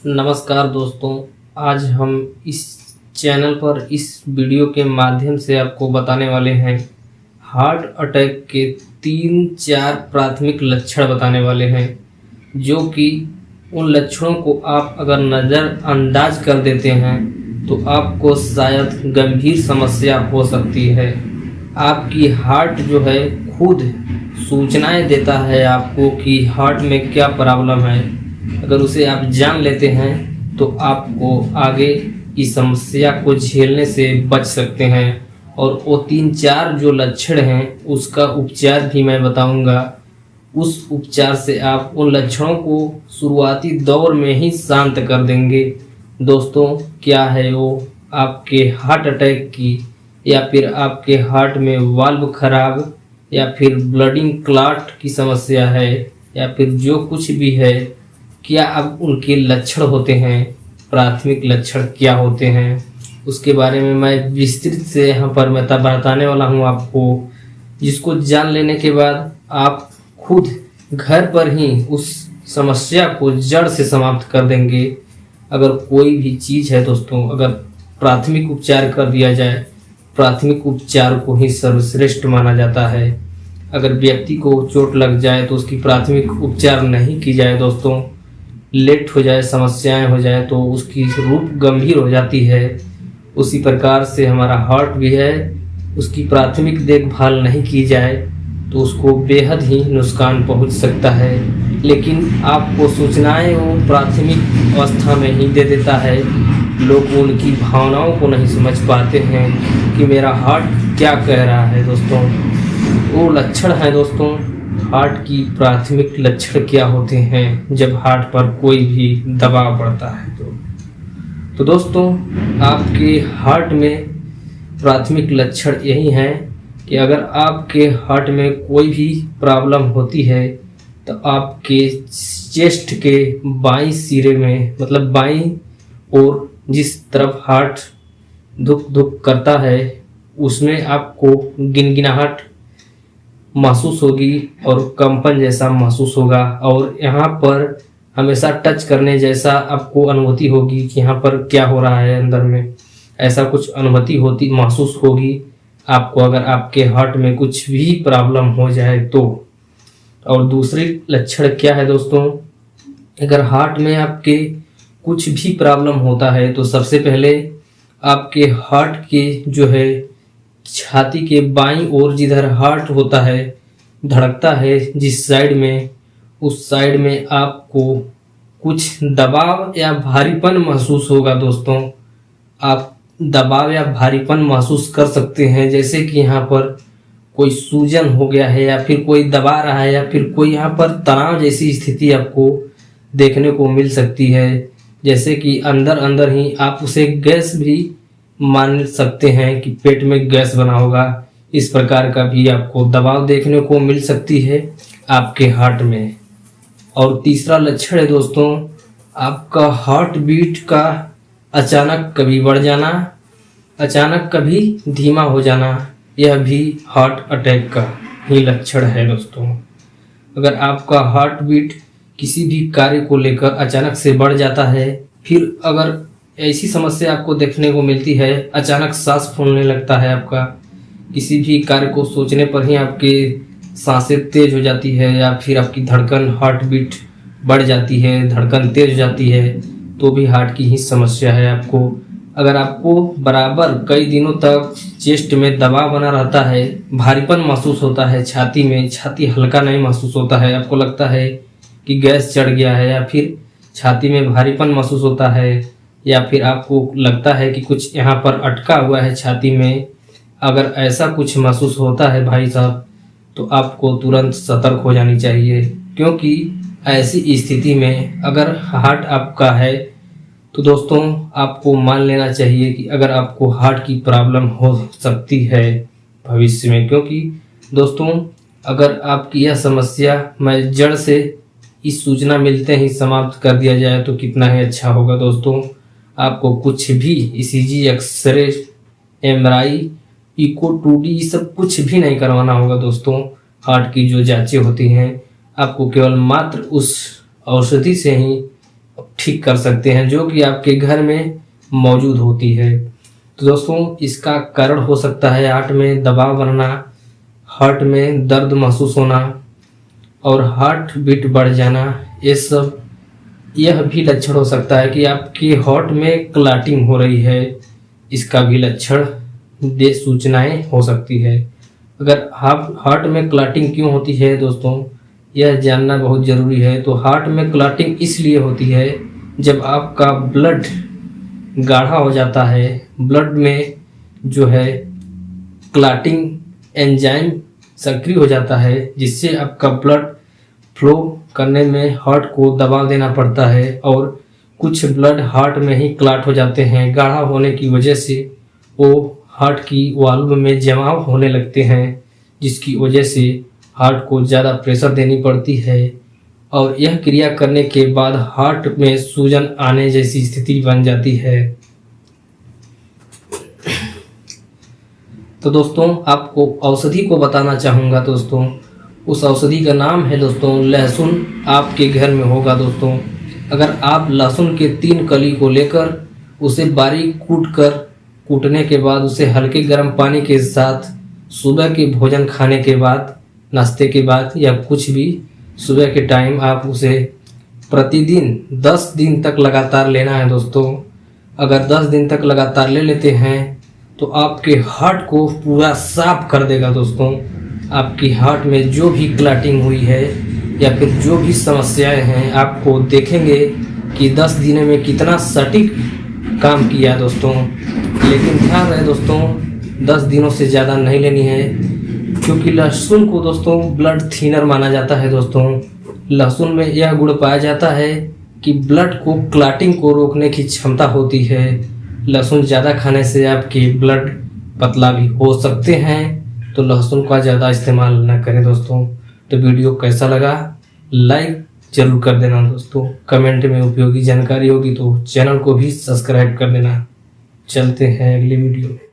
नमस्कार दोस्तों। आज हम इस चैनल पर इस वीडियो के माध्यम से आपको बताने वाले हैं हार्ट अटैक के 3-4 प्राथमिक लक्षण बताने वाले हैं, जो कि उन लक्षणों को आप अगर नज़रअंदाज कर देते हैं तो आपको शायद गंभीर समस्या हो सकती है। आपकी हार्ट जो है खुद सूचनाएं देता है आपको कि हार्ट में क्या प्रॉब्लम है। अगर उसे आप जान लेते हैं तो आपको आगे इस समस्या को झेलने से बच सकते हैं। और वो 3-4 जो लक्षण हैं उसका उपचार भी मैं बताऊंगा। उस उपचार से आप उन लक्षणों को शुरुआती दौर में ही शांत कर देंगे। दोस्तों, क्या है वो? आपके हार्ट अटैक की, या फिर आपके हार्ट में वाल्व खराब, या फिर ब्लडिंग क्लॉट की समस्या है, या फिर जो कुछ भी है, क्या अब उनके लक्षण होते हैं, प्राथमिक लक्षण क्या होते हैं, उसके बारे में मैं विस्तृत से यहाँ पर मैं बताने वाला हूँ आपको, जिसको जान लेने के बाद आप खुद घर पर ही उस समस्या को जड़ से समाप्त कर देंगे। अगर कोई भी चीज़ है दोस्तों, अगर प्राथमिक उपचार कर दिया जाए, प्राथमिक उपचार को ही सर्वश्रेष्ठ माना जाता है। अगर व्यक्ति को चोट लग जाए तो उसकी प्राथमिक उपचार नहीं की जाए दोस्तों, लेट हो जाए, समस्याएं हो जाए, तो उसकी रूप गंभीर हो जाती है। उसी प्रकार से हमारा हार्ट भी है, उसकी प्राथमिक देखभाल नहीं की जाए तो उसको बेहद ही नुकसान पहुंच सकता है। लेकिन आपको सूचनाएं वो प्राथमिक अवस्था में ही दे देता है। लोग उनकी भावनाओं को नहीं समझ पाते हैं कि मेरा हार्ट क्या कह रहा है। दोस्तों, वो लक्षण है दोस्तों, हार्ट की प्राथमिक लक्षण क्या होते हैं जब हार्ट पर कोई भी दबाव पड़ता है। तो दोस्तों, आपके हार्ट में प्राथमिक लक्षण यही हैं कि अगर आपके हार्ट में कोई भी प्रॉब्लम होती है तो आपके चेस्ट के बाईं सिरे में, मतलब बाईं ओर जिस तरफ हार्ट धुक धुक करता है, उसमें आपको गिनगिनाहट महसूस होगी और कंपन जैसा महसूस होगा। और यहाँ पर हमेशा टच करने जैसा आपको अनुभूति होगी कि यहाँ पर क्या हो रहा है अंदर में, ऐसा कुछ अनुभूति होती महसूस होगी आपको अगर आपके हार्ट में कुछ भी प्रॉब्लम हो जाए तो। और दूसरी लक्षण क्या है दोस्तों, अगर हार्ट में आपके कुछ भी प्रॉब्लम होता है तो सबसे पहले आपके हार्ट के जो है छाती के बाईं ओर जिधर हार्ट होता है, धड़कता है जिस साइड में, उस साइड में आपको कुछ दबाव या भारीपन महसूस होगा। दोस्तों, आप दबाव या भारीपन महसूस कर सकते हैं, जैसे कि यहाँ पर कोई सूजन हो गया है, या फिर कोई दबा रहा है, या फिर कोई यहाँ पर तनाव जैसी स्थिति आपको देखने को मिल सकती है। जैसे कि अंदर अंदर ही आप उसे गैस भी मान सकते हैं कि पेट में गैस बना होगा। इस प्रकार का भी आपको दबाव देखने को मिल सकती है आपके हार्ट में। और तीसरा लक्षण है दोस्तों, आपका हार्ट बीट का अचानक कभी बढ़ जाना, अचानक कभी धीमा हो जाना, यह भी हार्ट अटैक का ही लक्षण है। दोस्तों, अगर आपका हार्ट बीट किसी भी कार्य को लेकर अचानक से बढ़ जाता है, फिर अगर ऐसी समस्या आपको देखने को मिलती है, अचानक सांस फूलने लगता है, आपका किसी भी कार्य को सोचने पर ही आपकी सांसें तेज हो जाती है, या फिर आपकी धड़कन, हार्ट बीट बढ़ जाती है, धड़कन तेज हो जाती है, तो भी हार्ट की ही समस्या है आपको। अगर आपको बराबर कई दिनों तक चेस्ट में दबाव बना रहता है, भारीपन महसूस होता है छाती में, छाती हल्का नहीं महसूस होता है, आपको लगता है कि गैस चढ़ गया है, या फिर छाती में भारीपन महसूस होता है, या फिर आपको लगता है कि कुछ यहाँ पर अटका हुआ है छाती में, अगर ऐसा कुछ महसूस होता है भाई साहब, तो आपको तुरंत सतर्क हो जानी चाहिए। क्योंकि ऐसी स्थिति में अगर हार्ट आपका है तो दोस्तों, आपको मान लेना चाहिए कि अगर आपको हार्ट की प्रॉब्लम हो सकती है भविष्य में। क्योंकि दोस्तों, अगर आपकी यह समस्या मैं जड़ से इस सूचना मिलते ही समाप्त कर दिया जाए तो कितना ही अच्छा होगा। दोस्तों, आपको कुछ भी ECG, x ray, MRI, eco 2D सब कुछ भी नहीं करवाना होगा। दोस्तों, हार्ट की जो जांचें होती हैं, आपको केवल मात्र उस औषधि से ही ठीक कर सकते हैं, जो कि आपके घर में मौजूद होती है। तो दोस्तों, इसका कारण हो सकता है हार्ट में दबाव बनना, हार्ट में दर्द महसूस होना और हार्ट बीट बढ़ जाना। ये सब यह भी लक्षण हो सकता है कि आपके हार्ट में क्लॉटिंग हो रही है, इसका भी लक्षण दे सूचनाएं हो सकती है। अगर हार्ट में क्लॉटिंग क्यों होती है दोस्तों, यह जानना बहुत ज़रूरी है। तो हार्ट में क्लॉटिंग इसलिए होती है जब आपका ब्लड गाढ़ा हो जाता है, ब्लड में जो है क्लॉटिंग एंजाइम सक्रिय हो जाता है, जिससे आपका ब्लड फ्लो करने में हार्ट को दबाव देना पड़ता है और कुछ ब्लड हार्ट में ही क्लॉट हो जाते हैं। गाढ़ा होने की वजह से वो हार्ट की वाल्व में जमाव होने लगते हैं, जिसकी वजह से हार्ट को ज़्यादा प्रेशर देनी पड़ती है और यह क्रिया करने के बाद हार्ट में सूजन आने जैसी स्थिति बन जाती है। तो दोस्तों, आपको औषधि को बताना चाहूँगा दोस्तों। उस औषधि का नाम है दोस्तों लहसुन। आपके घर में होगा दोस्तों। अगर आप लहसुन के 3 कली को लेकर उसे बारीक कूटने के बाद उसे हल्के गर्म पानी के साथ सुबह के भोजन खाने के बाद, नाश्ते के बाद या कुछ भी सुबह के टाइम आप उसे प्रतिदिन 10 दिन तक लगातार लेना है दोस्तों। अगर 10 दिन तक लगातार ले लेते हैं तो आपके हार्ट को पूरा साफ कर देगा दोस्तों। आपकी हार्ट में जो भी क्लॉटिंग हुई है या फिर जो भी समस्याएं हैं, आपको देखेंगे कि 10 दिनों में कितना सटीक काम किया दोस्तों। लेकिन ध्यान रहे दोस्तों, 10 दिनों से ज़्यादा नहीं लेनी है, क्योंकि लहसुन को दोस्तों ब्लड थिनर माना जाता है दोस्तों। लहसुन में यह गुण पाया जाता है कि ब्लड को क्लॉटिंग को रोकने की क्षमता होती है। लहसुन ज़्यादा खाने से आपके ब्लड पतला भी हो सकते हैं, तो लहसुन का ज़्यादा इस्तेमाल न करें दोस्तों। तो वीडियो कैसा लगा लाइक जरूर कर देना दोस्तों। कमेंट में उपयोगी जानकारी होगी तो चैनल को भी सब्सक्राइब कर देना। चलते हैं अगली वीडियो में।